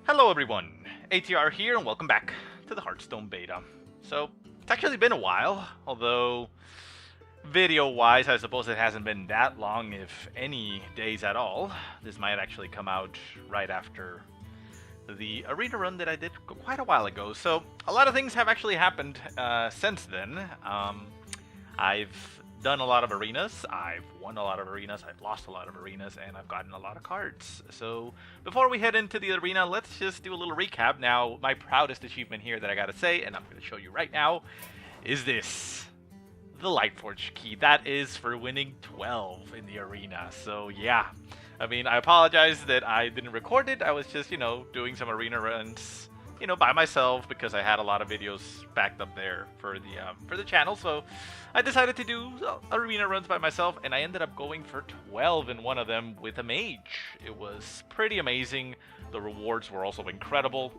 Hello everyone, ATR here and welcome back to the Hearthstone Beta. So, it's actually been a while, although video-wise I suppose it hasn't been that long, if any days at all. This might actually come out right after the arena run that I did quite a while ago. So, a lot of things have actually happened since then. I've done a lot of arenas, I've won a lot of arenas, I've lost a lot of arenas, and I've gotten a lot of cards. So before we head into the arena, let's just do a little recap. Now, my proudest achievement here that I gotta say, and I'm gonna show you right now, is this. The Lightforge key. That is for winning 12 in the arena. So yeah, I mean, I apologize that I didn't record it. I was just, doing some arena runs, by myself because I had a lot of videos backed up there for the channel. So I decided to do arena runs by myself, and I ended up going for 12 in one of them with a mage. It was pretty amazing. The rewards were also incredible.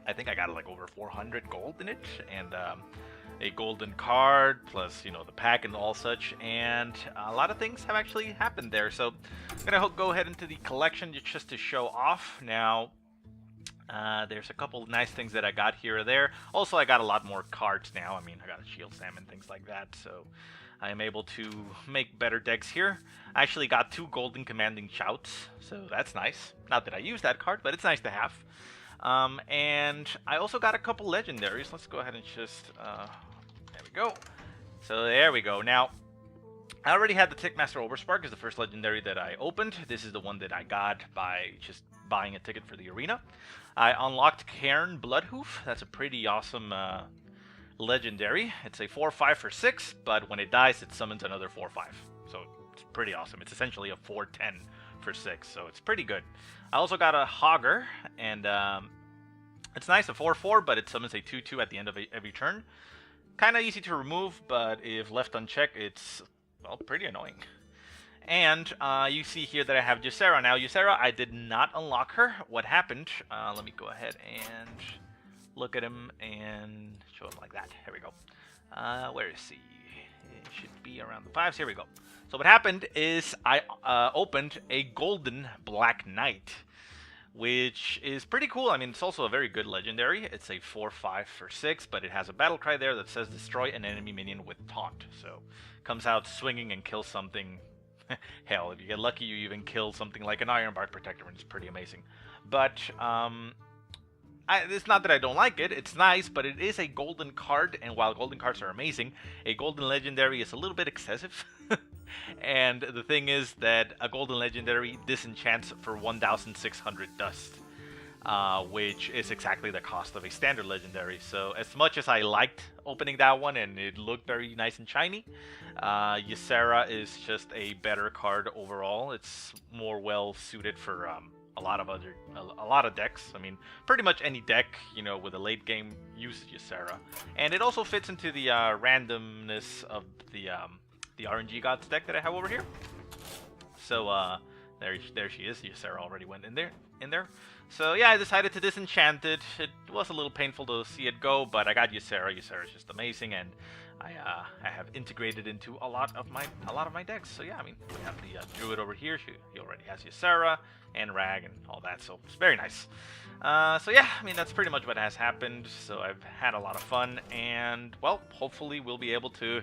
I think I got like over 400 gold in it, and a golden card, plus, the pack and all such, and a lot of things have actually happened there. So I'm gonna go ahead into the collection just to show off. Now, there's a couple of nice things that I got here or there. Also, I got a lot more cards now. I mean, I got a shield salmon, things like that, so I am able to make better decks here. I actually got 2 golden commanding shouts, so that's nice. Not that I use that card, but it's nice to have. And I also got a couple legendaries. Let's go ahead and just, there we go. So there we go. Now, I already had the Tickmaster Overspark as the first legendary that I opened. This is the one that I got by just buying a ticket for the arena. I unlocked Cairn Bloodhoof. That's a pretty awesome legendary. It's a 4/5 for 6, but when it dies, it summons another 4/5. So it's pretty awesome. It's essentially a 4/10 for 6, so it's pretty good. I also got a Hogger, and it's nice, a 4/4, but it summons a 2/2 at the end of every turn. Kind of easy to remove, but if left unchecked, it's, well, pretty annoying. And you see here that I have Ysera. Now, Ysera, I did not unlock her. What happened? Let me go ahead and look at him and show him like that. Here we go. Where is he? It should be around the 5s. Here we go. So what happened is I opened a Golden Black Knight, which is pretty cool. I mean, it's also a very good legendary. It's a 4/5 for 6, but it has a battle cry there that says destroy an enemy minion with taunt. So comes out swinging and kills something. Hell, if you get lucky, you even kill something like an Ironbark Protector, and it's pretty amazing. But it's not that I don't like it. It's nice, but it is a golden card, and while golden cards are amazing, a golden legendary is a little bit excessive. And the thing is that a golden legendary disenchants for 1,600 dust, which is exactly the cost of a standard legendary. So as much as I liked opening that one and it looked very nice and shiny, Ysera is just a better card overall. It's more well suited for a lot of decks. I mean, pretty much any deck, with a late game uses Ysera, and it also fits into the randomness of the RNG Gods deck that I have over here. So there she is. Ysera already went in there. So yeah, I decided to disenchant it. It was a little painful to see it go, but I got Ysera. Ysera is just amazing, and I have integrated into a lot of my decks. So yeah, I mean, we have the Druid over here. He already has Ysera and Rag and all that, so it's very nice. So yeah, I mean, that's pretty much what has happened. So I've had a lot of fun, and well, hopefully we'll be able to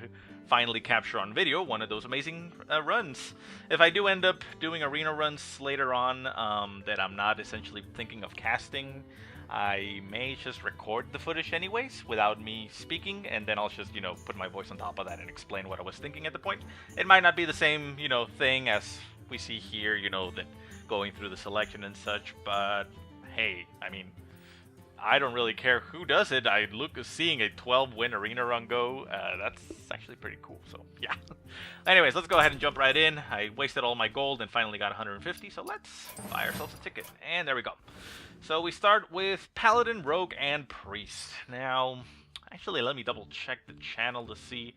finally capture on video one of those amazing runs. If I do end up doing arena runs later on that I'm not essentially thinking of casting, I may just record the footage anyways without me speaking, and then I'll just, put my voice on top of that and explain what I was thinking at the point. It might not be the same, thing as we see here, that going through the selection and such, but hey, I mean, I don't really care who does it. Seeing a 12-win arena run go, that's actually pretty cool, so yeah. Anyways, let's go ahead and jump right in. I wasted all my gold and finally got 150, so let's buy ourselves a ticket. And there we go. So we start with Paladin, Rogue, and Priest. Now, actually, let me double check the channel to see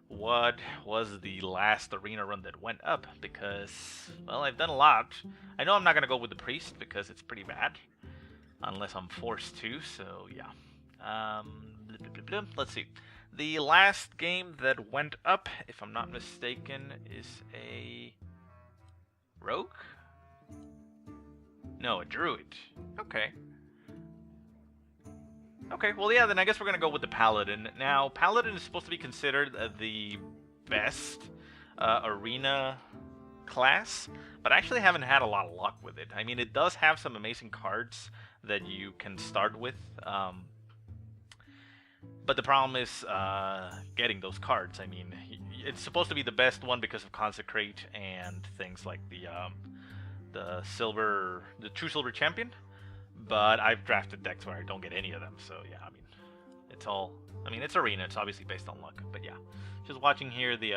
what was the last arena run that went up, because, well, I've done a lot. I know I'm not going to go with the Priest because it's pretty bad, unless I'm forced to, so yeah. Let's see. The last game that went up, if I'm not mistaken, is a Rogue? No, a Druid. Okay. Okay, well, yeah, then I guess we're gonna go with the Paladin. Now, Paladin is supposed to be considered the best arena class, but I actually haven't had a lot of luck with it. I mean, it does have some amazing cards that you can start with, but the problem is getting those cards. I mean, it's supposed to be the best one because of Consecrate and things like the True Silver Champion. But I've drafted decks where I don't get any of them, so yeah, I mean, it's arena, it's obviously based on luck, but yeah. Just watching here the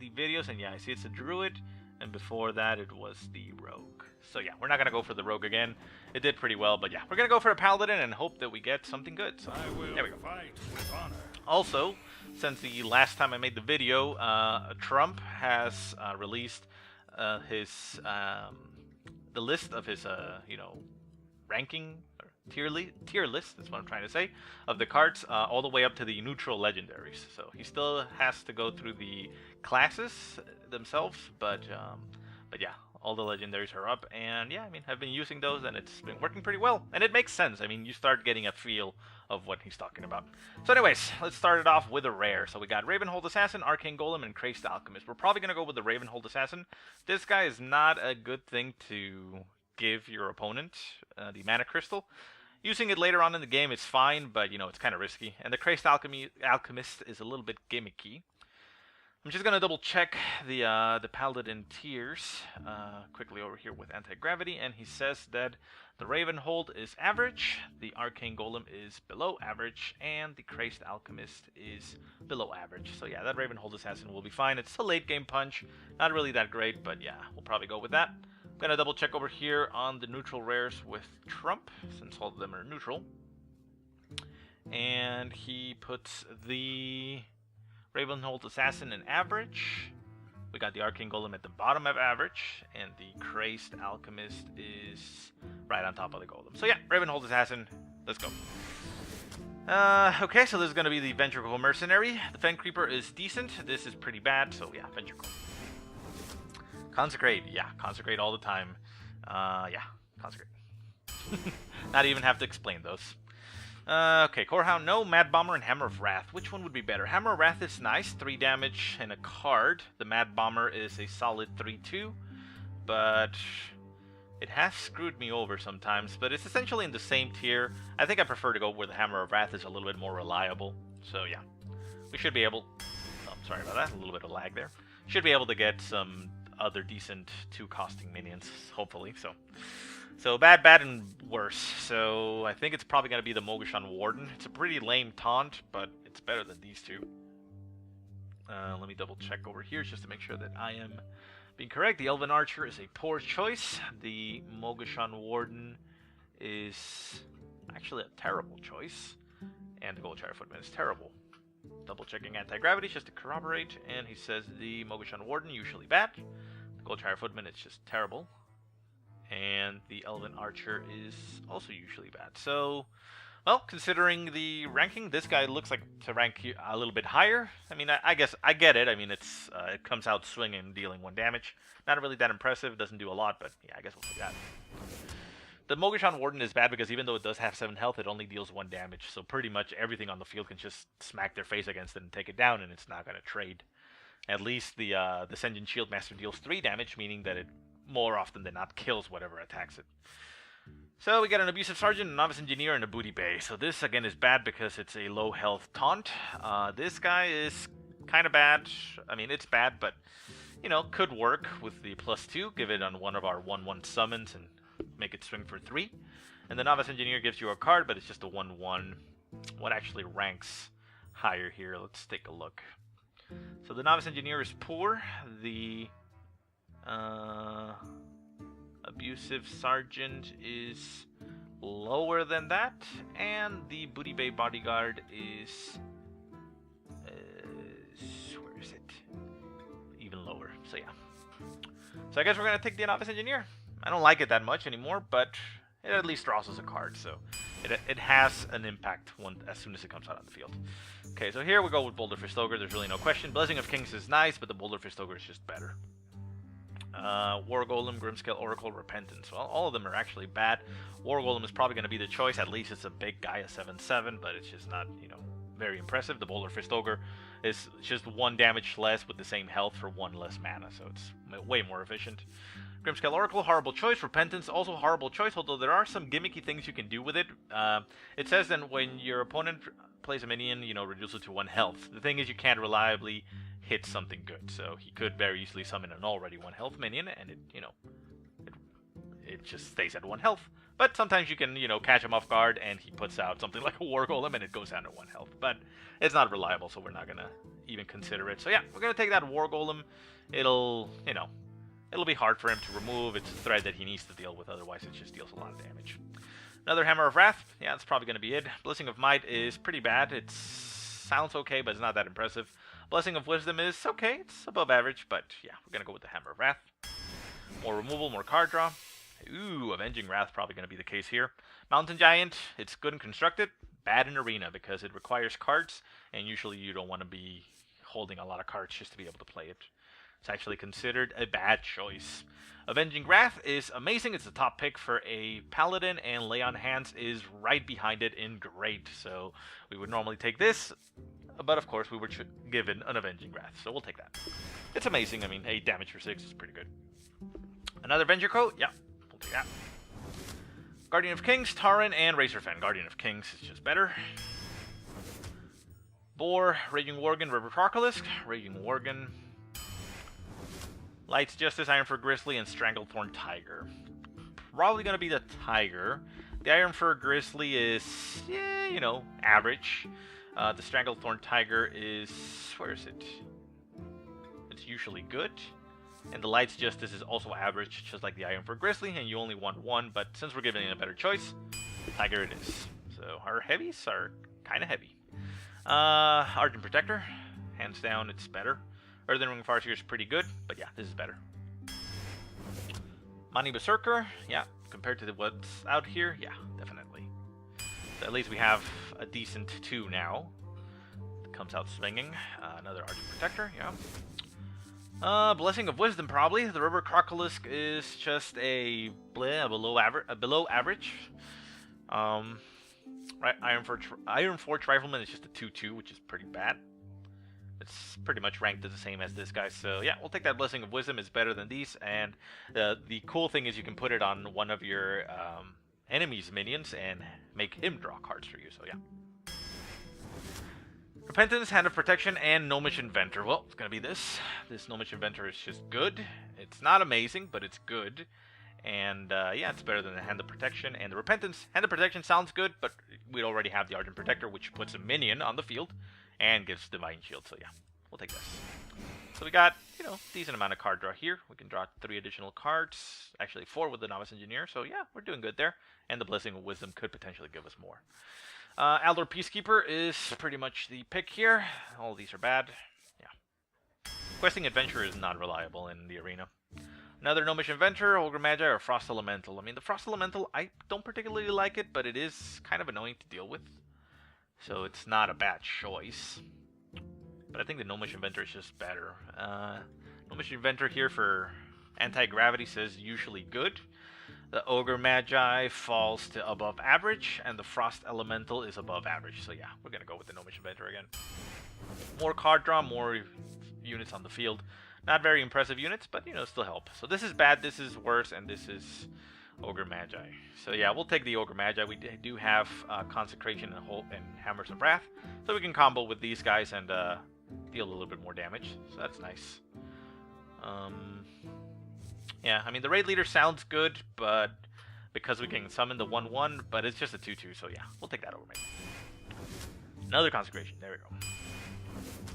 videos, and yeah, I see it's a druid, and before that it was the rogue. So yeah, we're not gonna go for the rogue again. It did pretty well, but yeah, we're gonna go for a paladin and hope that we get something good. So there we go. Fight with honor. Also, since the last time I made the video, Trump has released the list of his ranking or tier list, that's what I'm trying to say, of the cards all the way up to the neutral legendaries. So he still has to go through the classes themselves, but yeah, all the legendaries are up, and yeah, I mean, I've been using those and it's been working pretty well, and it makes sense. I mean, you start getting a feel of what he's talking about. So anyways, let's start it off with a rare. So we got Ravenhold Assassin, Arcane Golem, and Crazed Alchemist. We're probably going to go with the Ravenhold Assassin. This guy is not a good thing to give your opponent, the Mana Crystal. Using it later on in the game is fine, but you know, it's kind of risky. And the Crazed Alchemist is a little bit gimmicky. I'm just gonna double check the Paladin tiers quickly over here with Anti-Gravity, and he says that the Ravenhold is average, the Arcane Golem is below average, and the Crazed Alchemist is below average. So yeah, that Ravenhold Assassin will be fine. It's a late game punch, not really that great, but yeah, we'll probably go with that. I'm gonna double check over here on the neutral rares with Trump, since all of them are neutral. And he puts the Ravenhold Assassin in average. We got the Arcane Golem at the bottom of average, and the Crazed Alchemist is right on top of the Golem. So yeah, Ravenhold Assassin, let's go. Okay, so this is gonna be the Ventricle Mercenary. The Fen Creeper is decent. This is pretty bad, so yeah, Ventricle. Consecrate, yeah, Consecrate all the time. Yeah, Consecrate. Not even have to explain those. Okay, Corehound, no. Mad Bomber and Hammer of Wrath. Which one would be better? Hammer of Wrath is nice, 3 damage and a card. The Mad Bomber is a solid 3/2, but it has screwed me over sometimes. But it's essentially in the same tier. I think I prefer to go where the Hammer of Wrath is a little bit more reliable. So yeah, we should be able... Oh, sorry about that, a little bit of lag there. Should be able to get some other decent 2-costing minions, hopefully. So bad, and worse. So I think it's probably going to be the Mogashan Warden. It's a pretty lame taunt, but it's better than these two. Let me double check over here just to make sure that I am being correct. The Elven Archer is a poor choice. The Mogashan Warden is actually a terrible choice. And the Goldshire Footman is terrible. Double checking Anti-Gravity just to corroborate, and he says the Mogashan Warden usually bad. The Goldshire Footman is just terrible. And the Elven Archer is also usually bad. So, well, considering the ranking, this guy looks like to rank a little bit higher. I mean, I guess I get it. I mean, it comes out swinging, dealing 1 damage. Not really that impressive. Doesn't do a lot, but yeah, I guess we'll do that. The Mogashan Warden is bad because even though it does have 7 health, it only deals 1 damage. So pretty much everything on the field can just smack their face against it and take it down, and it's not going to trade. At least the Ascension Shieldmaster deals 3 damage, meaning that it more often than not kills whatever attacks it. So we got an Abusive Sergeant, a Novice Engineer, and a Booty Bay. So this, again, is bad because it's a low health taunt. This guy is kind of bad. I mean, it's bad, but, you know, could work with the +2. Give it on one of our 1/1 summons and make it swing for 3. And the Novice Engineer gives you a card, but it's just a 1/1. What actually ranks higher here? Let's take a look. So the Novice Engineer is poor. The Abusive Sergeant is lower than that, and the Booty Bay Bodyguard is where is it? Even lower. So yeah. So I guess we're gonna take the Novice Engineer. I don't like it that much anymore, but it at least draws us a card, so it has an impact as soon as it comes out on the field. Okay, so here we go with Boulder Fist Ogre. There's really no question. Blessing of Kings is nice, but the Boulder Fist Ogre is just better. War Golem, Grimscale Oracle, Repentance. Well, all of them are actually bad. War Golem is probably going to be the choice. At least it's a big guy, a 7/7, but it's just not, you know, very impressive. The Boulder Fist Ogre is just 1 damage less with the same health for 1 less mana, so it's way more efficient. Grimscale Oracle, horrible choice. Repentance, also horrible choice, although there are some gimmicky things you can do with it. It says that when your opponent plays a minion, you know, reduce it to 1 health. The thing is, you can't reliably hit something good, so he could very easily summon an already 1 health minion, and it, you know, it just stays at 1 health. But sometimes you can, you know, catch him off guard, and he puts out something like a War Golem, and it goes down to 1 health. But it's not reliable, so we're not gonna even consider it. So yeah, we're gonna take that War Golem. It'll, you know, it'll be hard for him to remove. It's a threat that he needs to deal with, otherwise it just deals a lot of damage. Another Hammer of Wrath. Yeah, that's probably going to be it. Blessing of Might is pretty bad. It sounds okay, but it's not that impressive. Blessing of Wisdom is okay. It's above average, but yeah, we're going to go with the Hammer of Wrath. More removal, more card draw. Ooh, Avenging Wrath probably going to be the case here. Mountain Giant, it's good and constructed. Bad in Arena because it requires cards, and usually you don't want to be holding a lot of cards just to be able to play it. It's actually considered a bad choice. Avenging Wrath is amazing. It's the top pick for a Paladin, and Lay on Hands is right behind it in great. So we would normally take this, but of course we were given an Avenging Wrath, so we'll take that. It's amazing. I mean, 8 damage for 6 is pretty good. Another Avenger Coat? Yeah, we'll take that. Guardian of Kings, Tauren, and Razorfen. Guardian of Kings is just better. Boar, Raging Worgen, River Procolisk. Raging Worgen. Light's Justice, Ironfur Grizzly, and Stranglethorn Tiger. Probably going to be the Tiger. The Ironfur Grizzly is, yeah, you know, average. The Stranglethorn Tiger is, where is it? It's usually good. And the Light's Justice is also average, just like the Ironfur Grizzly, and you only want 1, but since we're giving it a better choice, Tiger it is. So our heavies are kind of heavy. Argent Protector, hands down, it's better. Earthen Ring Farseer is pretty good, but yeah, this is better. Mani Berserker, yeah, compared to what's out here, yeah, definitely. So at least we have a decent 2 now. It comes out swinging. Another Argent Protector, yeah. Blessing of Wisdom, probably. The River Crocolisk is just a below average. Right, Iron Forge Rifleman is just a 2/2, which is pretty bad. It's pretty much ranked as the same as this guy, so yeah, we'll take that Blessing of Wisdom. It's better than these, and the cool thing is you can put it on one of your enemy's minions and make him draw cards for you, so yeah. Repentance, Hand of Protection, and Gnomish Inventor. Well, it's gonna be this. This Gnomish Inventor is just good. It's not amazing, but it's good. And yeah, it's better than the Hand of Protection. And the Repentance, Hand of Protection sounds good, but we already have the Argent Protector, which puts a minion on the field and gives Divine Shield. So yeah, we'll take this. So we got, you know, decent amount of card draw here. We can draw 3 additional cards. Actually 4 with the Novice Engineer. So yeah, we're doing good there. And the Blessing of Wisdom could potentially give us more. Aldor Peacekeeper is pretty much the pick here. All of these are bad. Yeah. Questing Adventure is not reliable in the arena. Another Gnomish Inventor, Ogre Magi, or Frost Elemental. I mean, the Frost Elemental, I don't particularly like it, but it is kind of annoying to deal with. So it's not a bad choice. But I think the Gnomish Inventor is just better. Gnomish Inventor here for Anti-Gravity says usually good. The Ogre Magi falls to above average, and the Frost Elemental is above average. So yeah, we're going to go with the Gnomish Inventor again. More card draw, more units on the field. Not very impressive units, but, you know, still help. So this is bad, this is worse, and this is Ogre Magi. So yeah, we'll take the Ogre Magi. We do have Consecration and Hammers of Wrath, so we can combo with these guys and deal a little bit more damage. So that's nice. Yeah, I mean, the Raid Leader sounds good, but because we can summon the 1/1, but it's just a 2/2, so yeah, we'll take that over maybe. Another Consecration, there we go.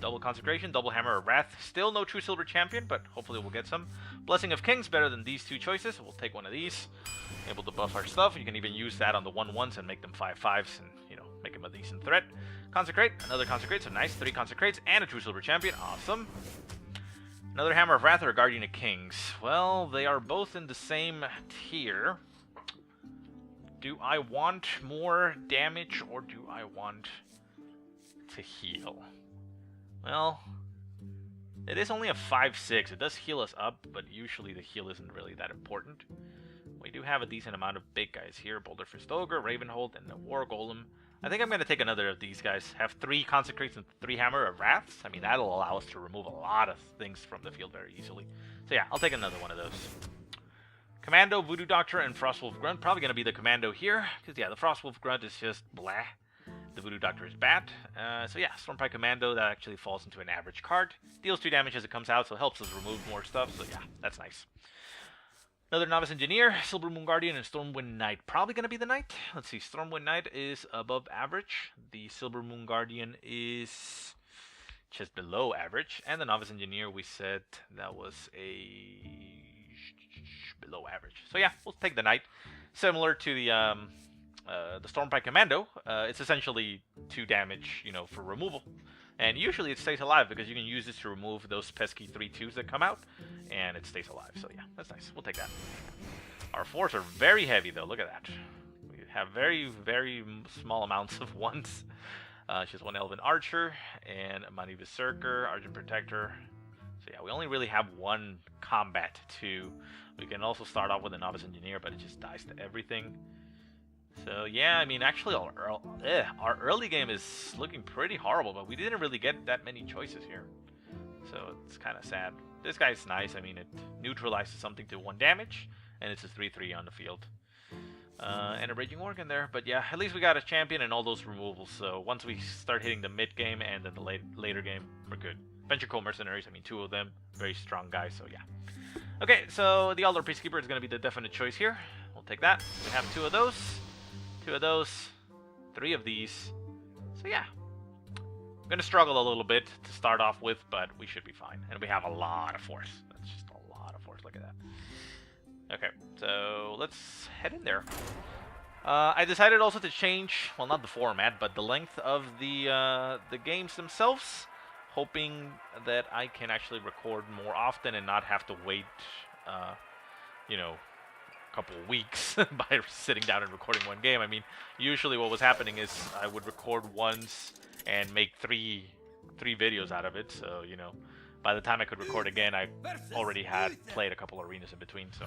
Double Consecration, double Hammer of Wrath. Still no True Silver Champion, but hopefully we'll get some. Blessing of Kings, better than these 2 choices, so we'll take one of these. Able to buff our stuff. You can even use that on the 1/1s and make them 5/5s and, you know, make them a decent threat. Consecrate, another Consecrate, so nice. 3 Consecrates and a True Silver Champion, awesome. Another Hammer of Wrath or Guardian of Kings. Well, they are both in the same tier. Do I want more damage or do I want to heal? Well, It is only a 5/6. It does heal us up, but usually the heal isn't really that important. We do have a decent amount of big guys here. Boulder Fist Ogre, Ravenhold, and the War Golem. I think I'm going to take another of these guys. Have 3 Consecrates and 3 Hammer of Wraths. I mean, that'll allow us to remove a lot of things from the field very easily. So yeah, I'll take another one of those. Commando, Voodoo Doctor, and Frostwolf Grunt. Probably going to be the Commando here. Because yeah, the Frostwolf Grunt is just blah. The Voodoo Doctor is bad. So yeah, Stormpride Commando, that actually falls into an average card. Deals 2 damage as it comes out, so it helps us remove more stuff. So yeah, that's nice. Another Novice Engineer, Silver Moon Guardian, and Stormwind Knight. Probably going to be the Knight. Let's see, Stormwind Knight is above average. The Silver Moon Guardian is just below average. And the Novice Engineer, we said that was a below average. So yeah, we'll take the Knight. Similar to the Stormpride Commando, it's essentially 2 damage, you know, for removal. And usually it stays alive because you can use this to remove those pesky 3/2s that come out, and it stays alive. So yeah, that's nice. We'll take that. Our 4s are very heavy though. Look at that. We have very, very small amounts of 1s. Just 1 Elven Archer and a Mighty Berserker, Argent Protector. So yeah, we only really have 1 combat 2. We can also start off with a Novice Engineer, but it just dies to everything. So yeah, I mean, actually our early game is looking pretty horrible, but we didn't really get that many choices here. So it's kind of sad. This guy's nice. I mean, it neutralizes something to 1 damage, and it's a 3/3 on the field. And a Raging Organ there, but yeah, at least we got a champion and all those removals, so once we start hitting the mid-game and then the later game, we're good. Venture Code Mercenaries, I mean, 2 of them, very strong guys, so yeah. Okay, so the Elder Peacekeeper is going to be the definite choice here. We'll take that. We have 2 of those. 2 of those, 3 of these. So yeah, I'm gonna struggle a little bit to start off with, but we should be fine. And we have a lot of force. That's just a lot of force. Look at that. Okay, so let's head in there. I decided also to change, well, not the format, but the length of the games themselves, hoping that I can actually record more often and not have to wait, you know, couple of weeks by sitting down and recording 1 game. I mean, usually what was happening is I would record once and make three videos out of it, so you know, by the time I could record again, I already had played a couple arenas in between. So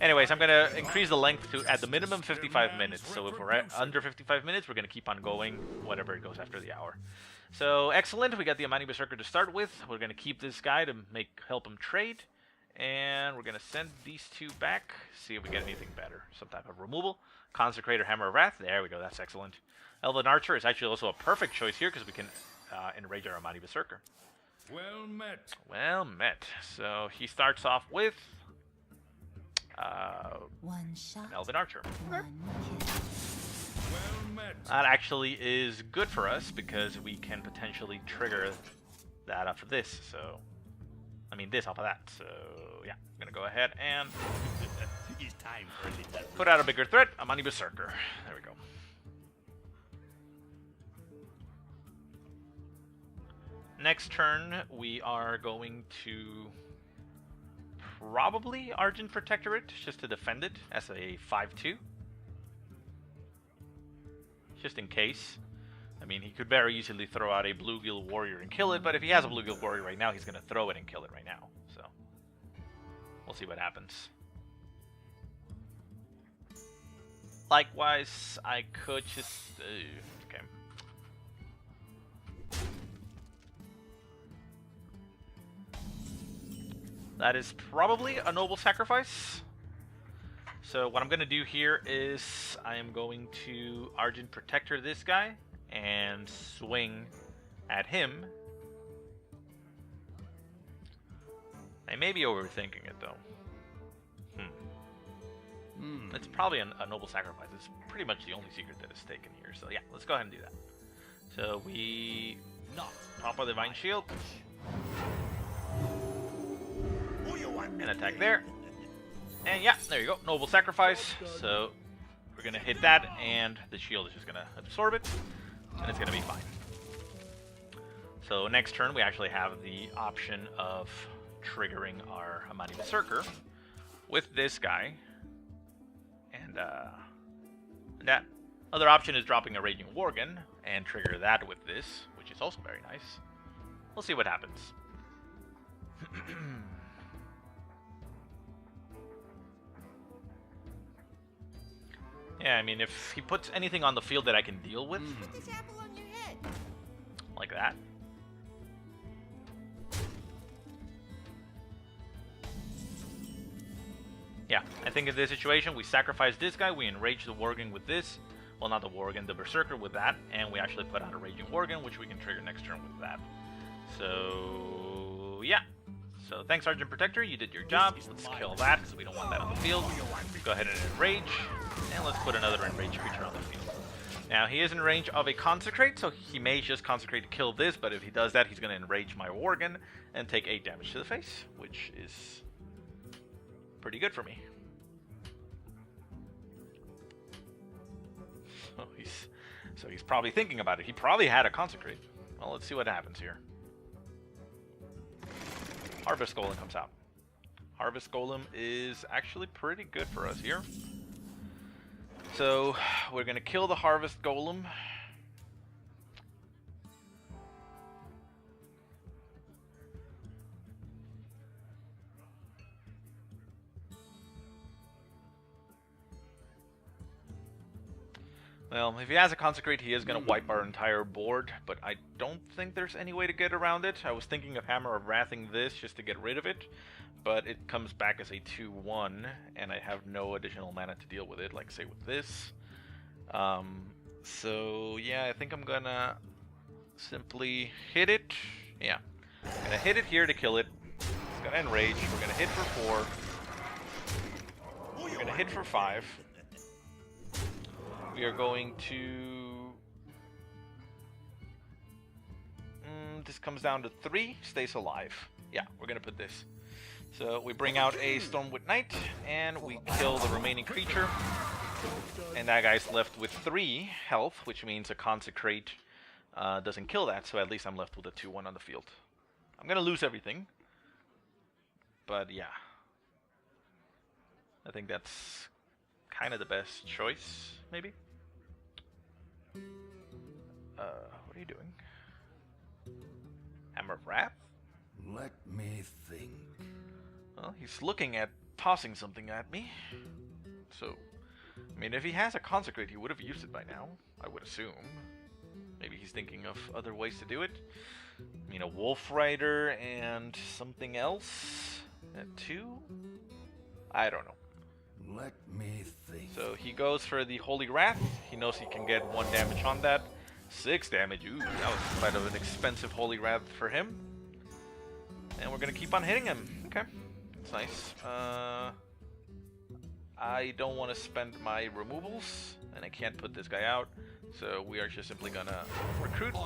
anyways, I'm gonna increase the length to at the minimum 55 minutes. So if we're at under 55 minutes, we're gonna keep on going whatever it goes after the hour. So excellent, we got the Amani Berserker to start with. We're gonna keep this guy to help him trade. And we're going to send these 2 back, see if we get anything better. Some type of removal. Consecrator, Hammer of Wrath. There we go, that's excellent. Elven Archer is actually also a perfect choice here because we can enrage our Mighty Berserker. Well met. Well met. So he starts off with One shot, an Elven Archer. one kill. Well met. That actually is good for us because we can potentially trigger that after this. So, I mean this off of that. So yeah, I'm gonna go ahead and It's time for a little. put out a bigger threat. Amani Berserker. There we go. Next turn, we are going to probably Argent Protectorate just to defend it as a 5/2. Just in case. I mean, he could very easily throw out a Bluegill Warrior and kill it, but if he has a Bluegill Warrior right now, he's going to throw it and kill it right now. So, we'll see what happens. Likewise, I could just... okay. That is probably a noble sacrifice. So what I'm going to do here is I am going to Argent Protector this guy and swing at him. I may be overthinking it though. It's probably a noble sacrifice. It's pretty much the only secret that is taken here. So yeah, let's go ahead and do that. So we pop our Divine Shield and attack there. And yeah, there you go, noble sacrifice. So we're gonna hit that, and the shield is just gonna absorb it, and it's gonna be fine. So next turn, we actually have the option of triggering our Amani Berserker with this guy. And that other option is dropping a Raging Worgen and trigger that with this, which is also very nice. We'll see what happens. Yeah, I mean, if he puts anything on the field that I can deal with, Put this apple on your head. like that. Yeah, I think in this situation, we sacrifice this guy, we enrage the Worgen with this. Well, not the Worgen, the Berserker with that, and we actually put out a Raging Worgen, which we can trigger next turn with that. So, yeah. So, thanks, Sergeant Protector, you did your job. Let's kill that, because we don't want that on the field. Go ahead and enrage, and let's put another enraged creature on the field. Now, he is in range of a Consecrate, so he may just Consecrate to kill this, but if he does that, he's going to enrage my Worgen and take 8 damage to the face, which is pretty good for me. So he's probably thinking about it. He probably had a Consecrate. Well, let's see what happens here. Harvest Golem comes out. Harvest Golem is actually pretty good for us here. So we're going to kill the Harvest Golem. Well, if he has a Consecrate, he is going to wipe our entire board, but I don't think there's any way to get around it. I was thinking of Hammer of Wrathing this just to get rid of it, but it comes back as a 2-1, and I have no additional mana to deal with it, like say with this. So yeah, I think I'm going to simply hit it. Yeah, I'm going to hit it here to kill it. It's going to enrage. We're going to hit for 4. We're going to hit for 5. We are going to... this comes down to 3, stays alive. Yeah, we're going to put this. So we bring out a Stormwood Knight, and we kill the remaining creature. And that guy's left with 3 health, which means a Consecrate doesn't kill that, so at least I'm left with a 2-1 on the field. I'm going to lose everything. But yeah. I think that's kind of the best choice, maybe. What are you doing? Hammer of Wrath? Let me think. Well, he's looking at tossing something at me. So, I mean, if he has a Consecrate, he would have used it by now, I would assume. Maybe he's thinking of other ways to do it. I mean, a Wolf Rider and something else at 2? I don't know. Let me think. So he goes for the Holy Wrath. He knows he can get 1 damage on that. 6 damage. Ooh, that was quite of an expensive Holy Wrath for him. And we're going to keep on hitting him. Okay. That's nice. I don't want to spend my removals, and I can't put this guy out. So we are just simply going to recruit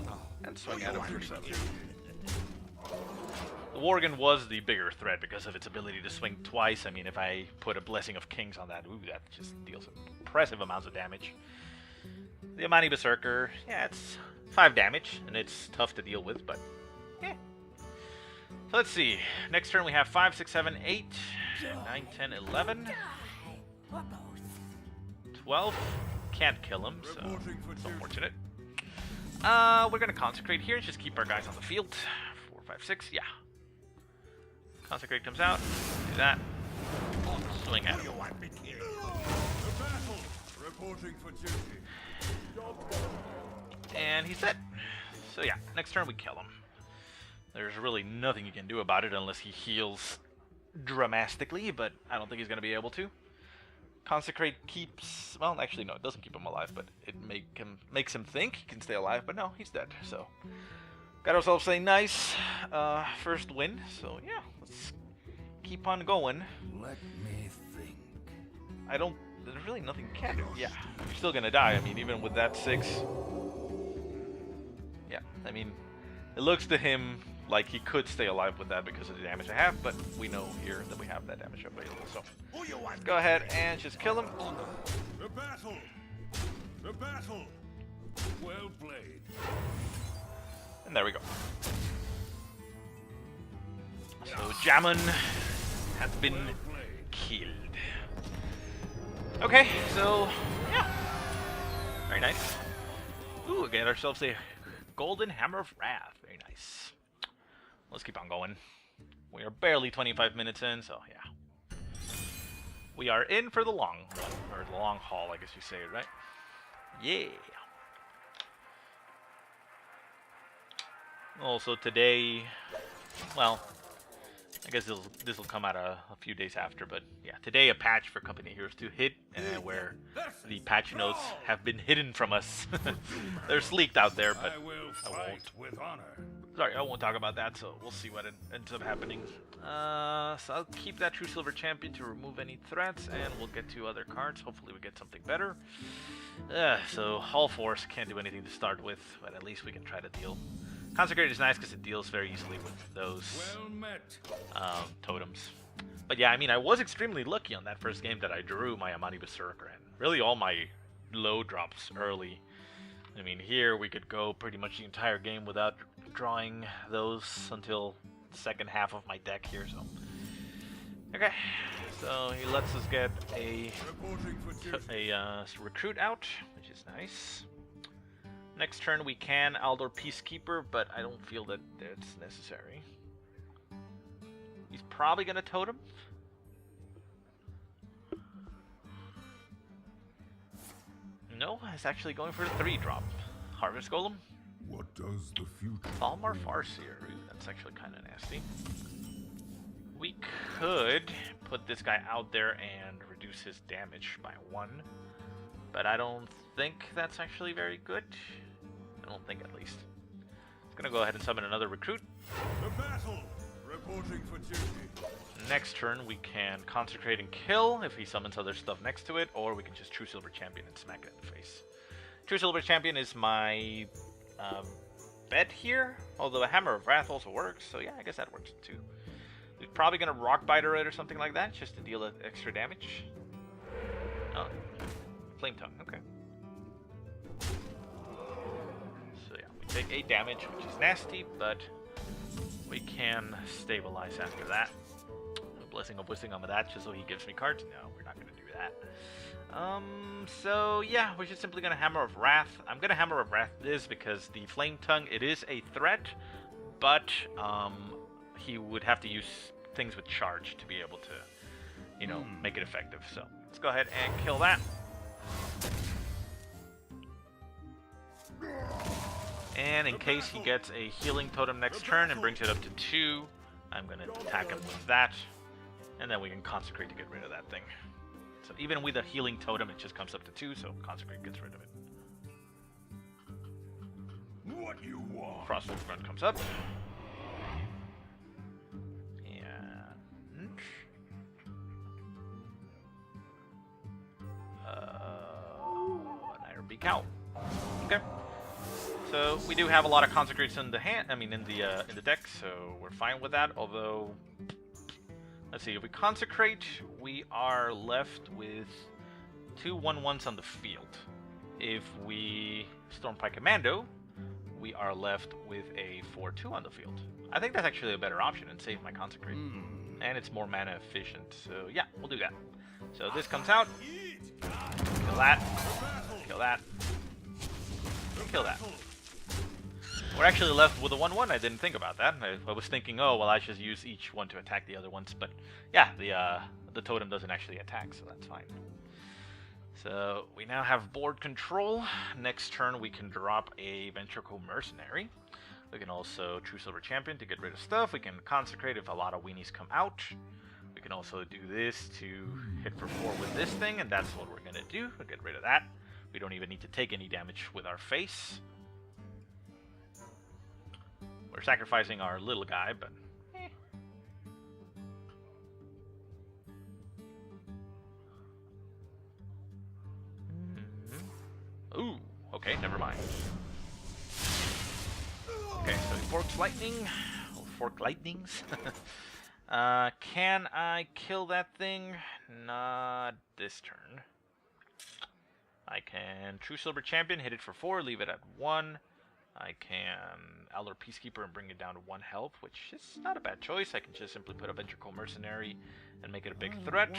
and swing at him for 7. The Worgen was the bigger threat because of its ability to swing twice. I mean, if I put a Blessing of Kings on that, ooh, that just deals impressive amounts of damage. The Amani Berserker, yeah, it's 5 damage, and it's tough to deal with, but yeah. So let's see. Next turn we have 5, 6, 7, 8, 9, 10, 11, 12. Can't kill him, so it's unfortunate. We're going to Consecrate here and just keep our guys on the field. 4, 5, 6, yeah. Consecrate comes out, do that, swing at him. And he's dead. So yeah, next turn we kill him. There's really nothing you can do about it unless he heals dramatically, but I don't think he's going to be able to. Consecrate keeps... well, actually no, it doesn't keep him alive, but it makes him think he can stay alive, but no, he's dead, so... got ourselves a nice first win, so yeah, let's keep on going. Let me think. There's really nothing you can do. Yeah, you're still gonna die. I mean, even with that 6. Yeah, I mean, it looks to him like he could stay alive with that because of the damage I have, but we know here that we have that damage available, so let's go ahead and just kill him. The battle! The battle! Well played. And there we go. So Jamon has been killed. Okay, so yeah, very nice. Ooh, we get ourselves a Golden Hammer of Wrath. Very nice. Let's keep on going. We are barely 25 minutes in, so yeah. We are in for the long run, or the long haul, I guess you say it, right? Yeah. Also today, well, I guess this will come out a few days after, but yeah, today a patch for Company Heroes 2 hit, where the patch notes have been hidden from us. They're leaked out there, but I will I won't. fight with honor. Sorry, I won't talk about that, so we'll see what ends up happening. So I'll keep that True Silver Champion to remove any threats, and we'll get to other cards. Hopefully we get something better. So Hull Force can't do anything to start with, but at least we can try to deal. Consecrate is nice because it deals very easily with those Well met. totems. But yeah, I mean, I was extremely lucky on that first game that I drew my Amani Berserker, and really all my low drops early. I mean, here we could go pretty much the entire game without drawing those until the second half of my deck here, so... Okay, so he lets us get a recruit out, which is nice. Next turn we can Aldor Peacekeeper, but I don't feel that it's necessary. He's probably going to totem. No, he's actually going for a 3-drop. Harvest Golem. What does the future Balmar Farseer. That's actually kind of nasty. We could put this guy out there and reduce his damage by 1. But I don't think that's actually very good. I don't think, at least. It's gonna go ahead and summon another recruit. The battle! Reporting for duty. Next turn, we can Consecrate and kill if he summons other stuff next to it, or we can just True Silver Champion and smack it in the face. True Silver Champion is my bet here, although a Hammer of Wrath also works, so yeah, I guess that works too. He's probably gonna Rockbiter it or something like that, just to deal extra damage. Oh, Flame Tongue, okay. So yeah, we take 8 damage, which is nasty, but we can stabilize after that. A Blessing of Wisdom on that, just so he gives me cards. No, we're not gonna do that. So yeah, we're just simply gonna Hammer of Wrath. I'm gonna Hammer of Wrath this because the Flame Tongue, it is a threat, but he would have to use things with charge to be able to, you know, make it effective. So let's go ahead and kill that. And in case he gets a healing totem next turn and brings it up to 2, I'm going to attack him with that. And then we can Consecrate to get rid of that thing. So even with a healing totem, it just comes up to 2, so Consecrate gets rid of it. What you want? Frostwolf Run comes up. And... Nair Beak out. Okay. So we do have a lot of Consecrates in the in the deck, so we're fine with that. Although, let's see, if we Consecrate, we are left with 2 1/1s on the field. If we Stormpike Commando, we are left with a 4/2 on the field. I think that's actually a better option and save my Consecrate. And it's more mana efficient, so yeah, we'll do that. So this comes out. Kill that. Kill that. Kill that. We're actually left with a 1/1. I didn't think about that. I was thinking, oh, well, I should use each one to attack the other ones. But yeah, the totem doesn't actually attack, so that's fine. So we now have board control. Next turn, we can drop a Ventricle Mercenary. We can also True Silver Champion to get rid of stuff. We can Consecrate if a lot of weenies come out. We can also do this to hit for 4 with this thing, and that's what we're going to do. We'll get rid of that. We don't even need to take any damage with our face. We're sacrificing our little guy, but... Ooh, okay, never mind. Okay, so he Forks Lightning. Or Fork Lightnings. Can I kill that thing? Not this turn. I can True Silver Champion, hit it for 4, leave it at 1. I can Elder Peacekeeper and bring it down to 1 health, which is not a bad choice. I can just simply put a Ventricle Mercenary and make it a big threat.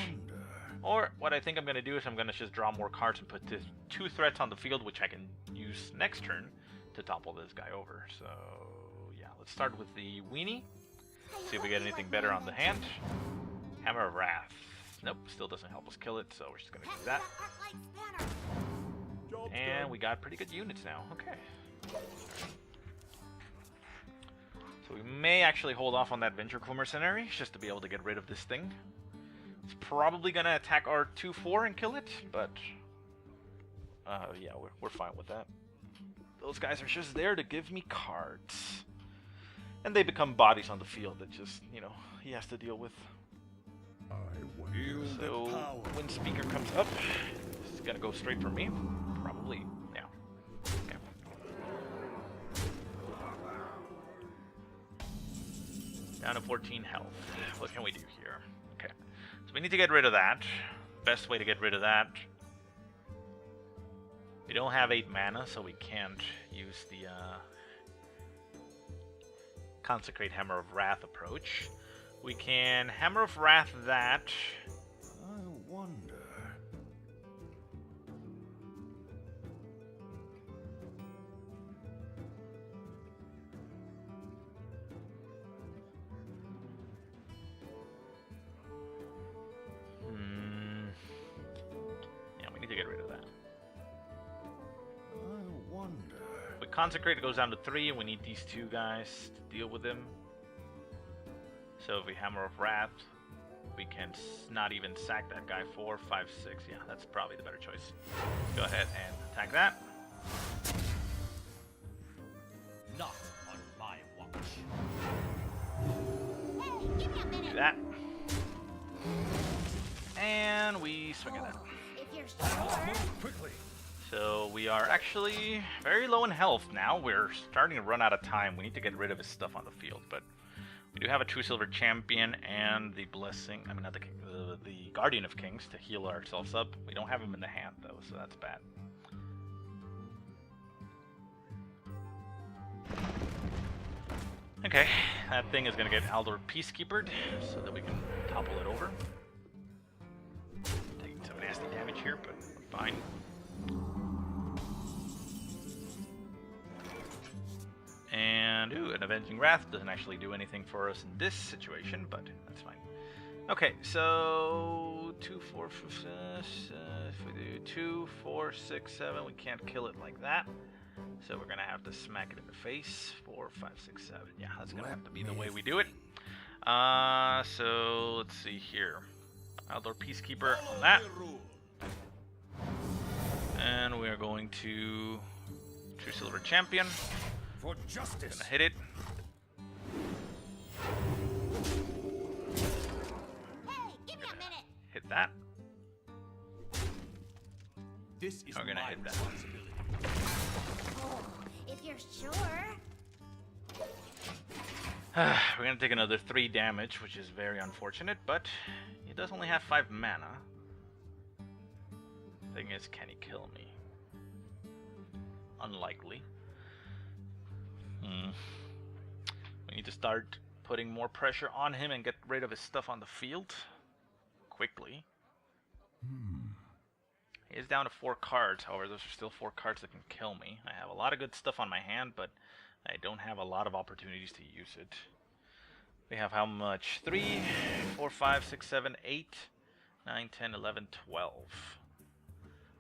Or what I think I'm going to do is I'm going to just draw more cards and put 2 threats on the field, which I can use next turn to topple this guy over. So yeah, let's start with the Weenie. See if we get anything better on the hand. Hammer of Wrath. Nope, still doesn't help us kill it, so we're just gonna do that. And we got pretty good units now. Okay. So we may actually hold off on that Venture Core Mercenary just to be able to get rid of this thing. It's probably gonna attack our 2-4 and kill it, but yeah, we're fine with that. Those guys are just there to give me cards. And they become bodies on the field that just, you know, he has to deal with. So when Speaker comes up, it's gonna go straight for me. Probably, yeah. Okay. Down to 14 health. What can we do here? Okay. So we need to get rid of that. Best way to get rid of that. We don't have 8 mana, so we can't use the Consecrate Hammer of Wrath approach. We can Hammer of Wrath that. I wonder. Yeah, we need to get rid of that. I wonder. We Consecrate, it goes down to 3, and we need these 2 guys to deal with him. So if we Hammer of Wrath, we can not even sack that guy. 4, 5, 6. Yeah, that's probably the better choice. Go ahead and attack that. Not on my watch. Hey, give me a minute. Do that. And we swing at that. If you're sure. Quickly. So we are actually very low in health now. We're starting to run out of time. We need to get rid of his stuff on the field, but we do have a True Silver Champion and the Blessing. I mean, not the Guardian of Kings to heal ourselves up. We don't have him in the hand though, so that's bad. Okay, that thing is gonna get Aldor Peacekeepered so that we can topple it over. Taking some nasty damage here, but fine. And, ooh, an Avenging Wrath doesn't actually do anything for us in this situation, but that's fine. Okay, so 2, 4, 5, if we do 2, 4, 6, 7, we can't kill it like that. So we're gonna have to smack it in the face. 4, 5, 6, 7. Yeah, that's gonna have to be the way we do it. So let's see here. Outdoor Peacekeeper on that. And we are going to True Silver Champion. For justice. Gonna hit it. Hey, give me a minute. Hit that. This is We're gonna my hit that. responsibility. Oh, if you're sure. We're gonna take another 3 damage, which is very unfortunate, but he does only have 5 mana. Thing is, can he kill me? Unlikely. We need to start putting more pressure on him and get rid of his stuff on the field quickly. He is down to 4 cards, however, those are still 4 cards that can kill me. I have a lot of good stuff on my hand, but I don't have a lot of opportunities to use it. We have how much? 3, 4, 5, 6, 7, 8, 9, 10, 11, 12.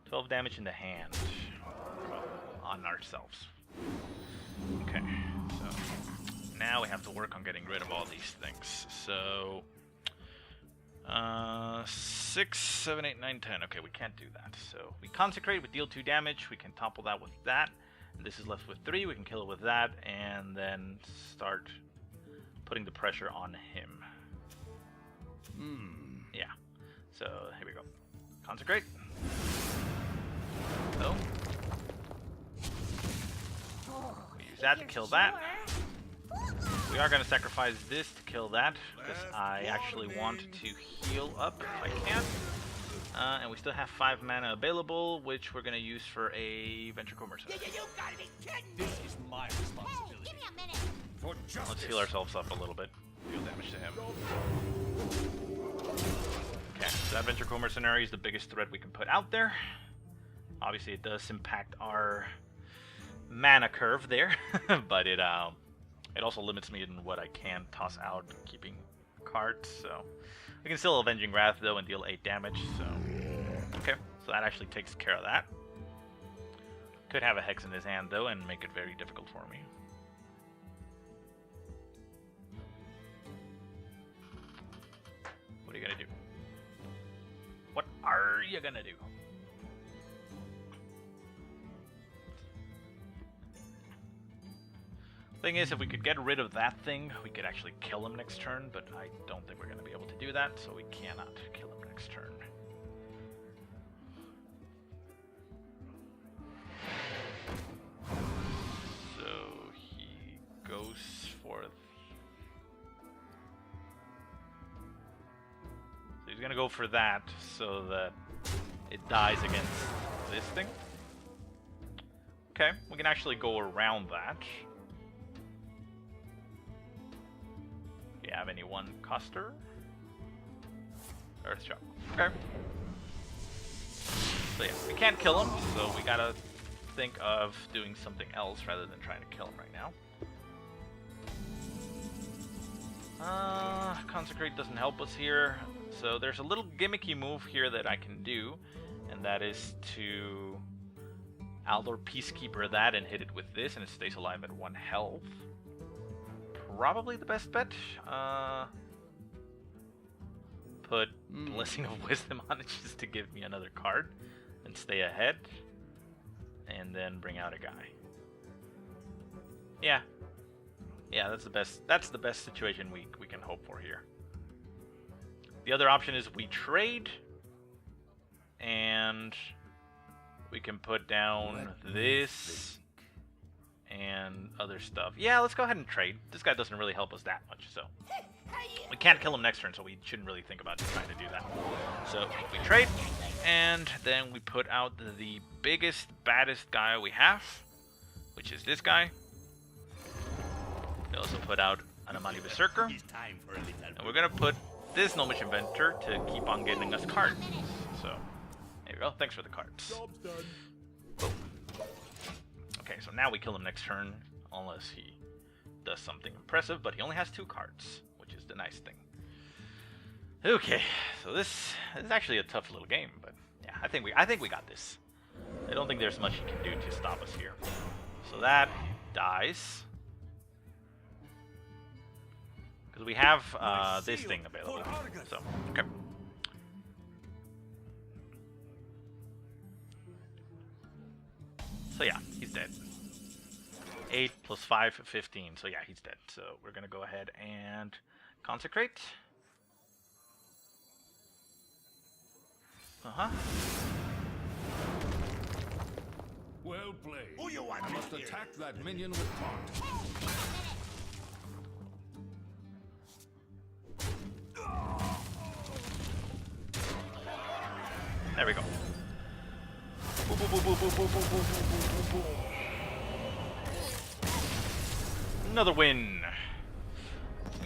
12 damage in the hand on ourselves. Okay, so now we have to work on getting rid of all these things. So 6, 7, 8, 9, 10. Okay, we can't do that. So we Consecrate, we deal 2 damage, we can topple that with that. And this is left with 3, we can kill it with that, and then start putting the pressure on him. Yeah. So here we go. Consecrate. So we use that to kill that. We are going to sacrifice this to kill that, because I actually want to heal up if I can. And we still have 5 mana available, which we're going to use for a Venture Core Mercenary. You gotta be kidding me! This is my Hey, responsibility. give me a minute. For justice. Let's heal ourselves up a little bit. Deal damage to him. Okay, so that Venture Core Mercenary is the biggest threat we can put out there. Obviously, it does impact our mana curve there, but it It also limits me in what I can toss out keeping cards, so... I can still Avenging Wrath, though, and deal 8 damage, so... Okay, so that actually takes care of that. Could have a Hex in his hand, though, and make it very difficult for me. What are you gonna do? What are you gonna do? Thing is, if we could get rid of that thing, we could actually kill him next turn, but I don't think we're gonna be able to do that, so we cannot kill him next turn. So he goes for... So he's gonna go for that, so that it dies against this thing. Okay, we can actually go around that. Do you have any one coster? Earthshock. Okay. So yeah, we can't kill him, so we gotta think of doing something else rather than trying to kill him right now. Consecrate doesn't help us here. So there's a little gimmicky move here that I can do, and that is to Aldor Peacekeeper that and hit it with this, and it stays alive at 1 health. Probably the best bet. Put Blessing of Wisdom on it just to give me another card and stay ahead, and then bring out a guy. Yeah, that's the best. That's the best situation we can hope for here. The other option is we trade, and we can put down this and other stuff. Yeah, let's go ahead and trade. This guy doesn't really help us that much, so we can't kill him next turn, so we shouldn't really think about trying to do that. So we trade, and then we put out the biggest, baddest guy we have, which is this guy. We also put out an Amani Berserker, and we're gonna put this Gnomish Inventor to keep on getting us cards. So there you go. Thanks for the cards. Job's done. Boom. Okay, so now we kill him next turn, unless he does something impressive, but he only has 2 cards, which is the nice thing. Okay, so this is actually a tough little game, but yeah, I think we got this. I don't think there's much he can do to stop us here. So that dies. Because we have this thing available. So, okay. So yeah, he's dead. 8 plus 5, 15. So yeah, he's dead. So we're gonna go ahead and consecrate. Well played. Who you want? I must attack that minion with taunt. There we go. Another win.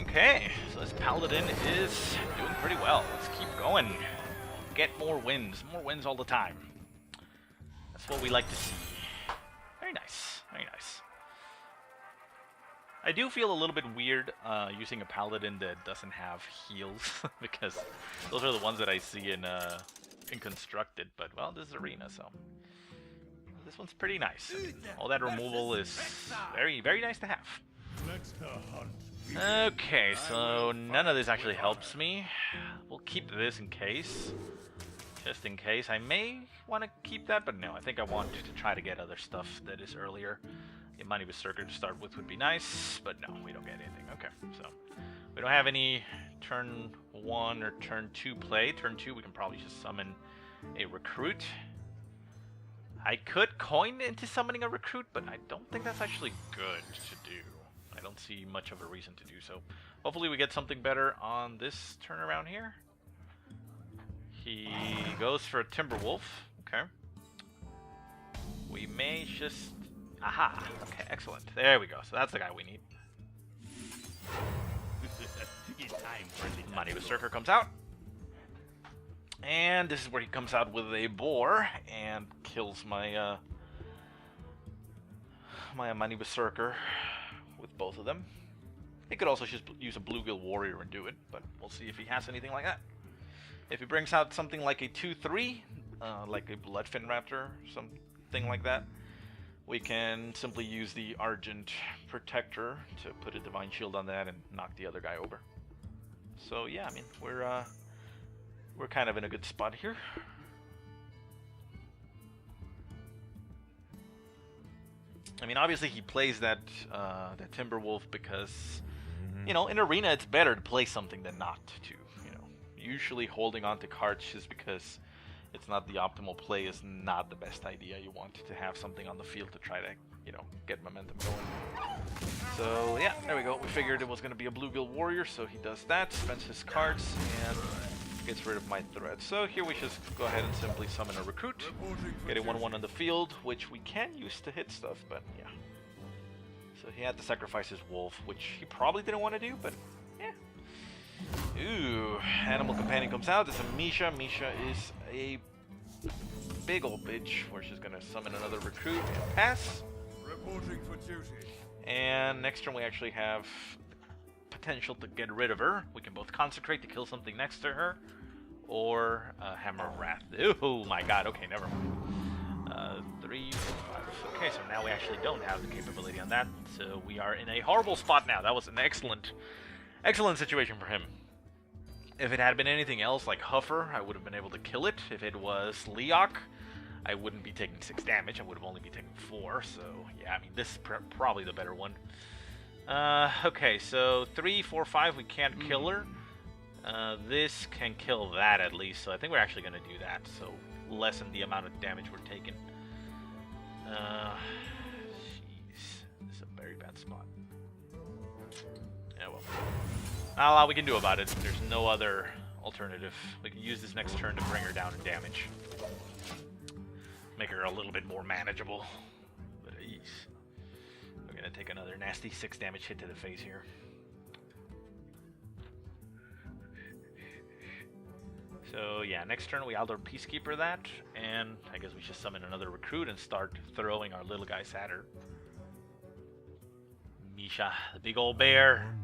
Okay, so this Paladin is doing pretty well. Let's keep going. Get more wins all the time. That's what we like to see. Very nice, very nice. I do feel a little bit weird using a Paladin that doesn't have heals, because those are the ones that I see in Constructed, but well, this is Arena, so this one's pretty nice. I mean, all that removal is very, very nice to have. Next to hunt. Okay, so none of this actually helps me. We'll keep this in case. Just in case. I may want to keep that, but no, I think I want to try to get other stuff that is earlier. The Amani Berserker to start with would be nice, but no, we don't get anything. Okay, so we don't have any turn 1 or turn 2 play. Turn 2, we can probably just summon a recruit. I could coin into summoning a recruit, but I don't think that's actually good to do. I don't see much of a reason to do so. Hopefully we get something better on this turnaround here. He goes for a Timberwolf. Okay. We may just... Aha! Okay, excellent. There we go. So that's the guy we need. Amani Berserker comes out. And this is where he comes out with a boar and kills my my Amani Berserker with both of them. He could also just use a Bluegill Warrior and do it, but we'll see if he has anything like that. If he brings out something like a 2-3, like a Bloodfin Raptor, something like that, we can simply use the Argent Protector to put a Divine Shield on that and knock the other guy over. So yeah, I mean, we're kind of in a good spot here. I mean, obviously he plays that Timberwolf because, you know, in Arena it's better to play something than not to. You know, usually holding on to cards just because it's not the optimal play is not the best idea. You want to have something on the field to try to, you know, get momentum going. So yeah, there we go. We figured it was going to be a Bluegill Warrior, so he does that, spends his cards, and gets rid of my threat. So here we just go ahead and simply summon a Recruit, get a 1-1 on the field, which we can use to hit stuff, but yeah. So he had to sacrifice his Wolf, which he probably didn't want to do, but yeah. Ooh, Animal Companion comes out. It's a Misha. Misha is a big old bitch. We're just going to summon another Recruit and pass. Reporting for duty. And next turn we actually have potential to get rid of her. We can both Consecrate to kill something next to her, or Hammer of Wrath. Oh my god, okay, never mind. 3, 4, 5. Okay, so now we actually don't have the capability on that, so we are in a horrible spot now. That was an excellent situation for him. If it had been anything else, like Huffer, I would have been able to kill it. If it was Leok, I wouldn't be taking 6 damage, I would have only be taking 4, so yeah, I mean, this is probably the better one. Okay, so 3, 4, 5, we can't kill her. This can kill that at least, so I think we're actually going to do that, so lessen the amount of damage we're taking. Jeez, this is a very bad spot. Yeah, well, not a lot we can do about it. There's no other alternative. We can use this next turn to bring her down in damage. Make her a little bit more manageable. But we're gonna take another nasty 6 damage hit to the face here. So yeah, next turn we Aldor Peacekeeper that, and I guess we should summon another Recruit and start throwing our little guys at her. Misha, the big old bear.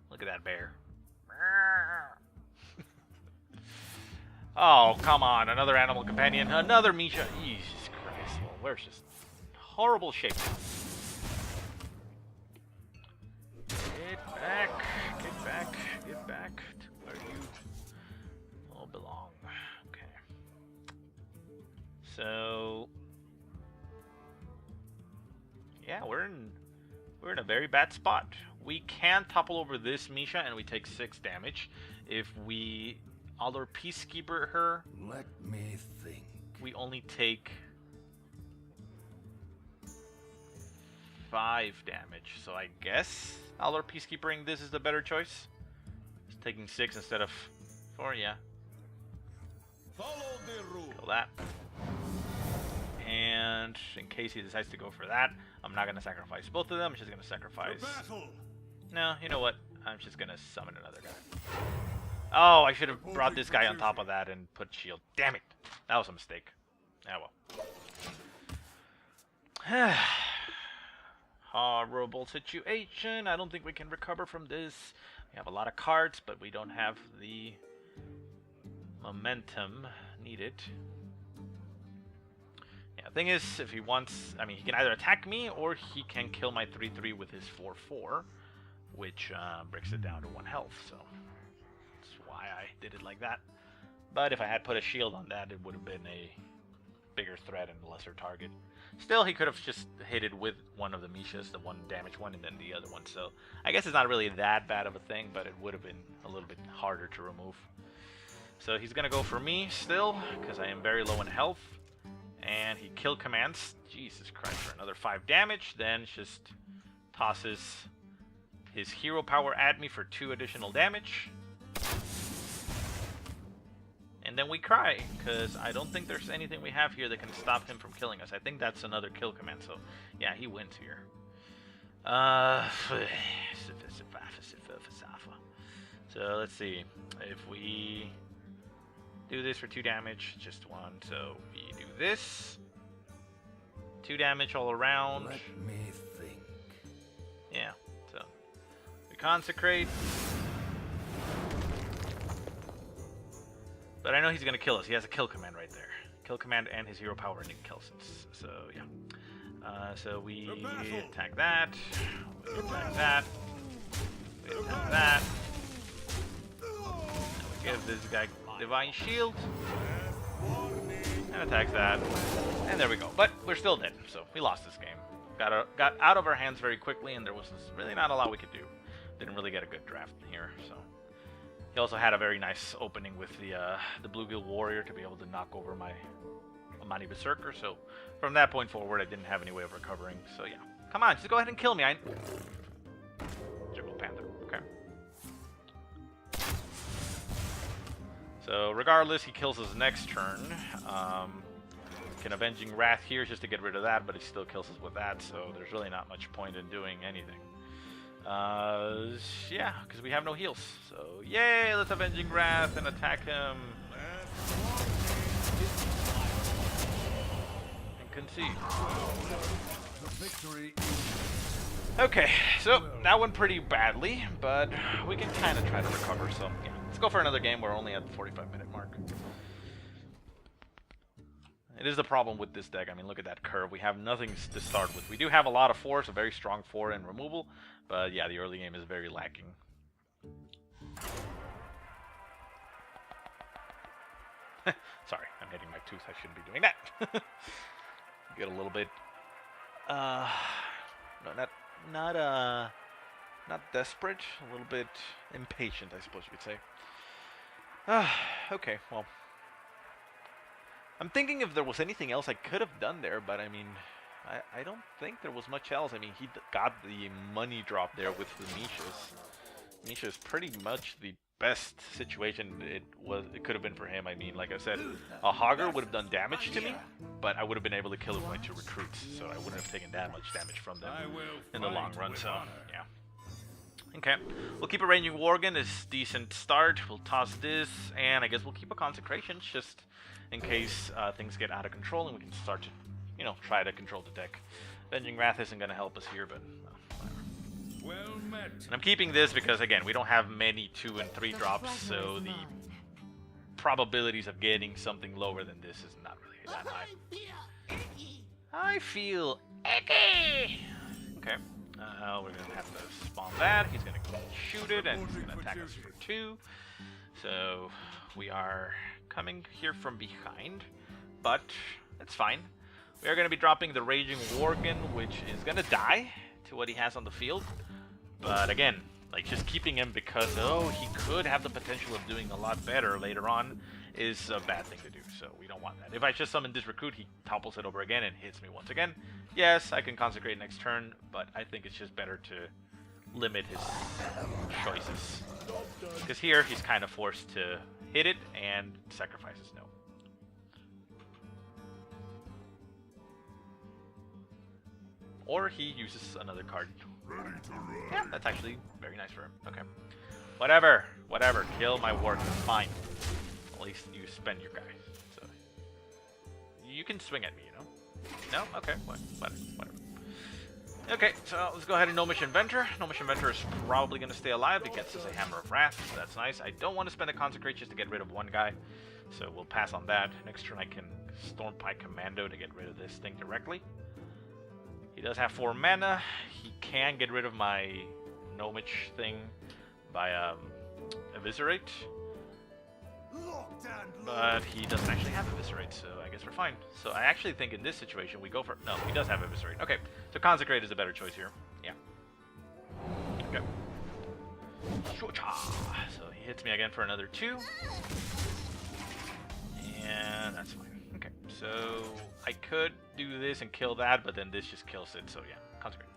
Look at that bear. Oh, come on. Another Animal Companion. Another Misha. Jesus Christ. Well, we're just horrible shape. Get back. Get back. Get back to where you all belong. Okay. So yeah, we're in a very bad spot. We can topple over this Misha and we take 6 damage. If we Aldor Peacekeeper her, Let me think. we only take 5 damage. So I guess Aldor Peacekeepering this is the better choice. It's taking 6 instead of 4, yeah. Follow the rule. Kill that. And in case he decides to go for that, I'm not going to sacrifice both of them. I'm just going to sacrifice... Battle. No, you know what? I'm just going to summon another guy. Oh, I should have brought this guy on top of that and put shield. Damn it. That was a mistake. Ah, well. Horrible situation. I don't think we can recover from this. We have a lot of cards, but we don't have the momentum needed. Yeah, the thing is, if he wants... I mean, he can either attack me, or he can kill my 3-3 with his 4-4, which breaks it down to 1 health, so... why I did it like that. But if I had put a shield on that, it would have been a bigger threat and a lesser target. Still, he could have just hit it with one of the Mishas, the 1 damage one, and then the other one. So I guess it's not really that bad of a thing, but it would have been a little bit harder to remove. So he's going to go for me still, because I am very low in health. And he kill commands, Jesus Christ, for another 5 damage. Then just tosses his hero power at me for 2 additional damage. And then we cry, because I don't think there's anything we have here that can stop him from killing us. I think that's another kill command, so yeah, he wins here. So let's see. If we do this for 2 damage, just 1, so we do this. 2 damage all around. Let me think. Yeah, consecrate. But I know he's gonna kill us. He has a kill command right there. Kill command and his hero power and kill sense. So yeah. So we attack that. We attack that. We attack that. And we give this guy divine shield. And attacks that. And there we go. But we're still dead, so we lost this game. Got out of our hands very quickly, and there was really not a lot we could do. Didn't really get a good draft here, so. He also had a very nice opening with the Bluegill Warrior to be able to knock over my Amani Berserker, so from that point forward I didn't have any way of recovering, so yeah. Come on, just go ahead and kill me. Jungle Panther, okay. So regardless, he kills us next turn. Can Avenging Wrath here just to get rid of that, but he still kills us with that, so there's really not much point in doing anything. Yeah, because we have no heals. So, yay, let's Avenging Wrath and attack him. And concede. Okay, so that went pretty badly, but we can kind of try to recover, so yeah. Let's go for another game. We're only at the 45-minute mark. It is the problem with this deck. I mean, look at that curve. We have nothing to start with. We do have a lot of 4s, a very strong 4 in removal, but yeah, the early game is very lacking. Sorry, I'm hitting my tooth. I shouldn't be doing that. Get a little bit, no, not desperate. A little bit impatient, I suppose you could say. Okay, well. I'm thinking if there was anything else I could have done there, but I mean, I don't think there was much else. I mean, he got the money drop there with the Mishas. Misha is pretty much the best situation it could have been for him. I mean, like I said, a Hogger would have done damage to me, but I would have been able to kill with my 2 recruits, so I wouldn't have taken that much damage from them in the long run, so yeah. Okay, we'll keep a Raging Worgen, it's a decent start. We'll toss this, and I guess we'll keep a Consecration just in case things get out of control and we can start to, you know, try to control the deck. Avenging Wrath isn't going to help us here, but whatever. Well met. And I'm keeping this because, again, we don't have many 2 and 3 drops, so the probabilities of getting something lower than this is not really that high. I feel icky! Okay. We're going to have to spawn that. He's going to shoot it, and he's going to attack us for 2. So we are coming here from behind, but it's fine. We are going to be dropping the Raging Worgen, which is going to die to what he has on the field. But again, like just keeping him because, oh, he could have the potential of doing a lot better later on is a bad thing to do, so we don't want that. If I just summon this recruit, he topples it over again and hits me once again. Yes, I can consecrate next turn, but I think it's just better to limit his choices. Because here, he's kind of forced to hit it and sacrifices no. Or he uses another card. Yeah, that's actually very nice for him. Okay. Whatever. Kill my work. Fine. At least you spend your guy. So you can swing at me, you know? No? Okay. Whatever. Okay, so let's go ahead and Gnomish Inventor. Gnomish Inventor is probably going to stay alive. It gets us a Hammer of Wrath, so that's nice. I don't want to spend a Consecrate just to get rid of one guy, so we'll pass on that. Next turn I can Stormpike Commando to get rid of this thing directly. He does have 4 mana. He can get rid of my Gnomish thing by Eviscerate. But he doesn't actually have Eviscerate, so I guess we're fine. So I actually think in this situation we go for... No, he does have Eviscerate. Okay, so Consecrate is a better choice here. Yeah. Okay. So he hits me again for another 2. And that's fine. Okay, so I could do this and kill that, but then this just kills it, so yeah. Consecrate.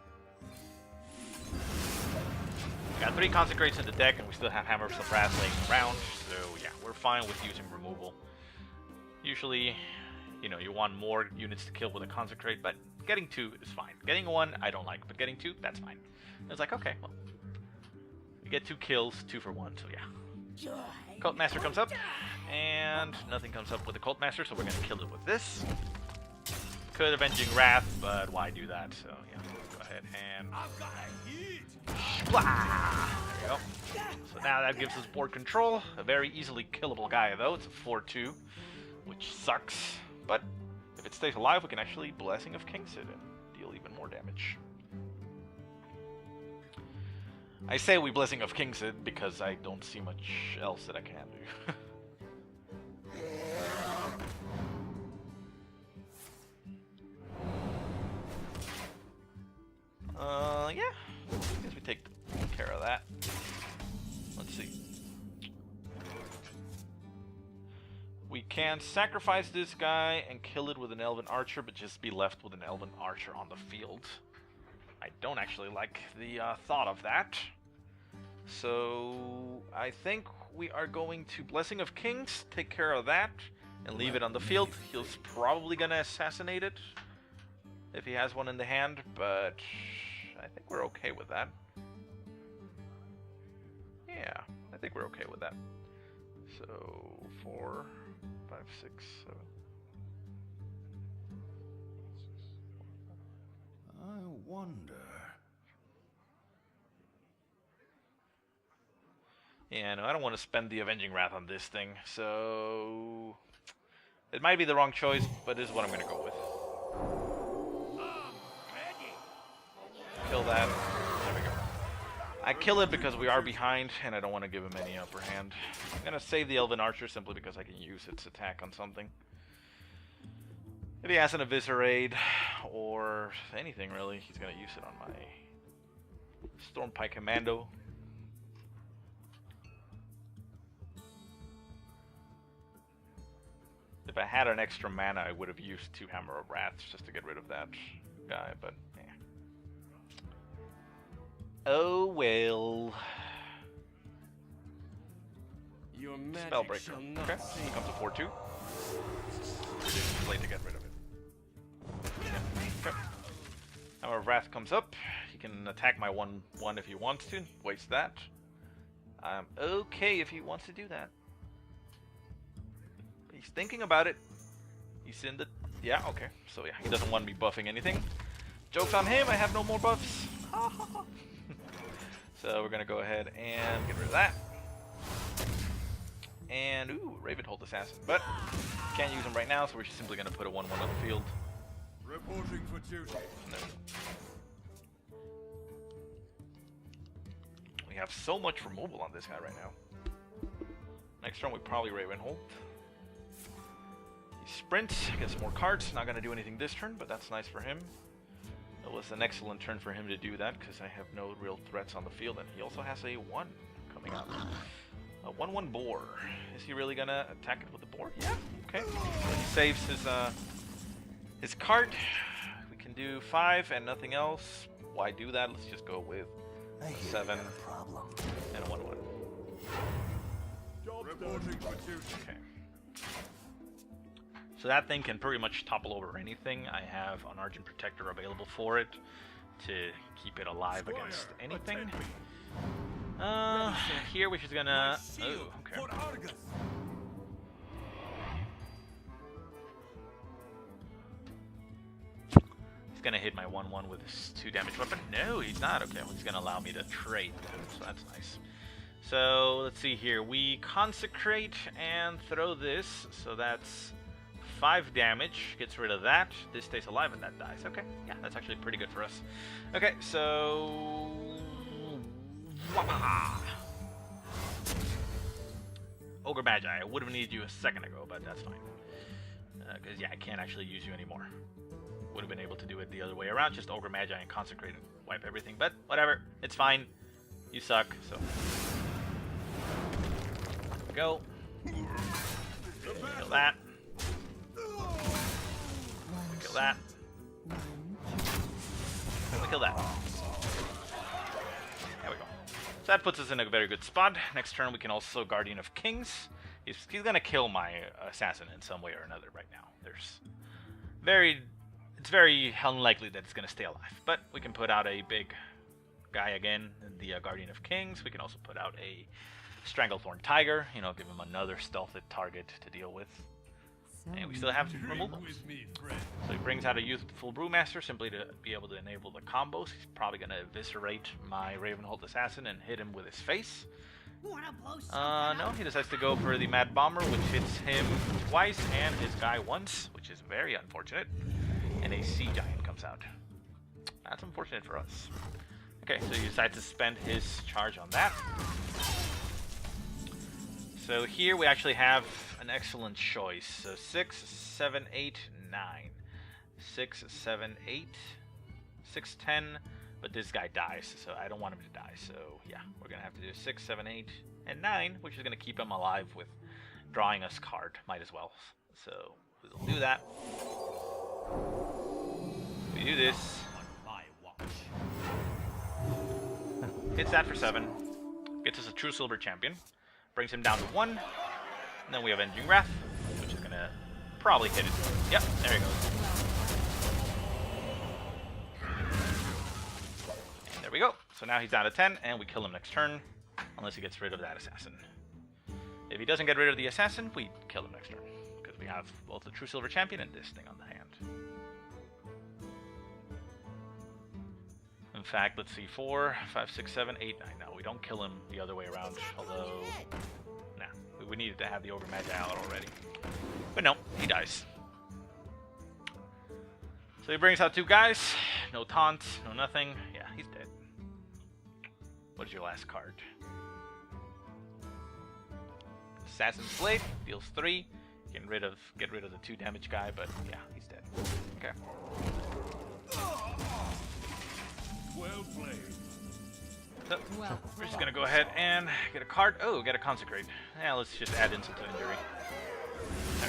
Got 3 Consecrates in the deck, and we still have Hammers of Wrath laying around, so yeah, we're fine with using removal. Usually, you know, you want more units to kill with a Consecrate, but getting 2 is fine. Getting 1, I don't like, but getting 2, that's fine. It's like, okay, well, we get 2 kills, 2 for 1, so yeah. Cult Master comes up, and nothing comes up with the Cult Master, so we're going to kill it with this. Could Avenging Wrath, but why do that, so yeah, go ahead and I've got a hit. blah. There you go. So now that gives us board control. A very easily killable guy though. It's a 4/2, which sucks. But if it stays alive, we can actually Blessing of Kings it and deal even more damage. I say we Blessing of Kings it because I don't see much else that I can do. Yeah. I guess we take care of that. Let's see. We can sacrifice this guy and kill it with an Elven Archer, but just be left with an Elven Archer on the field. I don't actually like the thought of that. So I think we are going to Blessing of Kings, take care of that, and leave it on the field. He's probably gonna assassinate it if he has one in the hand, but I think we're okay with that. Yeah, I think we're okay with that. So 4, 5, 6, 7. I wonder. Yeah, no, I don't want to spend the Avenging Wrath on this thing, so it might be the wrong choice, but this is what I'm going to go with. Kill that. There we go. I kill it because we are behind, and I don't want to give him any upper hand. I'm going to save the Elven Archer simply because I can use its attack on something. If he has an Eviscerate, or anything really, he's going to use it on my Stormpike Commando. If I had an extra mana, I would have used 2 Hammer of Wrath just to get rid of that guy, but yeah. Oh well. Your magic Spellbreaker. shall not Okay, save. becomes a 4/2. Too late to get rid of it. Okay. Hammer of Wrath comes up. He can attack my 1/1 if he wants to. Waste that. I'm okay if he wants to do that. He's thinking about it. He's in the... Yeah, okay. So yeah, he doesn't want me buffing anything. Joke's on him, I have no more buffs. So we're gonna go ahead and get rid of that. And, ooh, Ravenhold Assassin. But, can't use him right now, so we're just simply gonna put a 1/1 on the field. Reporting for duty. No. We have so much removal on this guy right now. Next turn we probably Ravenhold. He sprints, gets some more cards. Not gonna do anything this turn, but that's nice for him. It was an excellent turn for him to do that because I have no real threats on the field, and he also has a 1 coming up. A 1/1 boar. Is he really gonna attack it with the boar? Yeah. Okay. He saves his card. We can do 5 and nothing else. Why do that? Let's just go with a 7 and a 1/1. Reporting for duty. Okay. So that thing can pretty much topple over anything. I have an Argent Protector available for it to keep it alive against anything. Here we're just gonna... Oh, okay. For Argus. He's gonna hit my 1/1 with his 2 damage weapon. No, he's not. Okay, well, he's gonna allow me to trade them, so that's nice. So let's see here. We consecrate and throw this, so that's 5 damage. Gets rid of that. This stays alive and that dies. Okay, yeah, that's actually pretty good for us. Okay, so Ogre Magi. I would have needed you a second ago, but that's fine. Because yeah, I can't actually use you anymore. Would have been able to do it the other way around, just Ogre Magi and consecrate and wipe everything. But whatever, it's fine. You suck. So there we go. Kill that. Kill that. Kill that. There we go. So that puts us in a very good spot. Next turn we can also Guardian of Kings. He's gonna kill my assassin in some way or another right now. It's very unlikely that it's gonna stay alive. But we can put out a big guy again, the Guardian of Kings. We can also put out a Stranglethorn Tiger, you know, give him another stealthed target to deal with. And we still have to remove them. With me, friend. So he brings out a youthful brewmaster simply to be able to enable the combos. He's probably going to eviscerate my Ravenhold assassin and hit him with his face. Wanna blow something No, up? he decides to go for the Mad Bomber, which hits him twice and his guy once, which is very unfortunate. And a Sea Giant comes out. That's unfortunate for us. Okay, so he decides to spend his charge on that. So here we actually have an excellent choice. So 6, 7, 8, 9. 6, 7, 8, 6, 10. But this guy dies, so I don't want him to die. So yeah, we're going to have to do 6, 7, 8, and 9, which is going to keep him alive with drawing us card. Might as well. So we'll do that. We do this. On my watch. Hits that for 7. Gets us a true silver champion. Brings him down to 1. And then we have Avenging Wrath, which is going to probably hit it. Yep, there he goes. And there we go. So now he's down to 10, and we kill him next turn. Unless he gets rid of that assassin. If he doesn't get rid of the assassin, we kill him next turn. Because we have both the true silver champion and this thing on the hand. In fact, let's see, 4, 5, 6, 7, 8, 9. No, we don't kill him the other way around, although, nah, we needed to have the Overmag out already. But no, he dies. So he brings out 2 guys, no taunt, no nothing. Yeah, he's dead. What is your last card? Assassin's Blade deals 3. Get rid of the 2 damage guy, but yeah, he's dead. Okay. Well played. So, we're just gonna go ahead and get a card. Oh, get a Consecrate. Yeah, let's just add insult to injury. There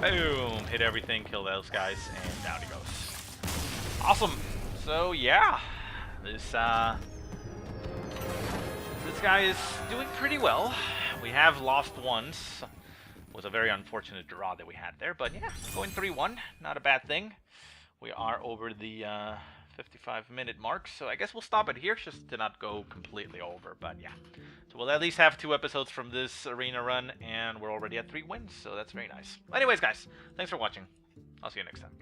we go. Boom! Hit everything, kill those guys, and down he goes. Awesome! So, yeah. This guy is doing pretty well. We have lost once. It was a very unfortunate draw that we had there, but yeah, going 3-1. Not a bad thing. We are over the 55-minute mark, so I guess we'll stop it here just to not go completely over, but yeah. So we'll at least have 2 episodes from this arena run, and we're already at 3 wins, so that's very nice. Anyways, guys, thanks for watching. I'll see you next time.